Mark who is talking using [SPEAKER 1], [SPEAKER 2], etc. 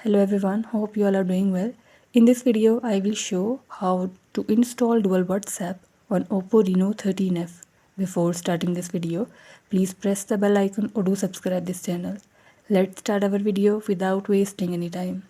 [SPEAKER 1] Hello everyone, hope you all are doing well. In this video, I will show how to install dual WhatsApp on Oppo Reno 13F. Before starting this video, please press the bell icon or do subscribe this channel. Let's start our video without wasting any time.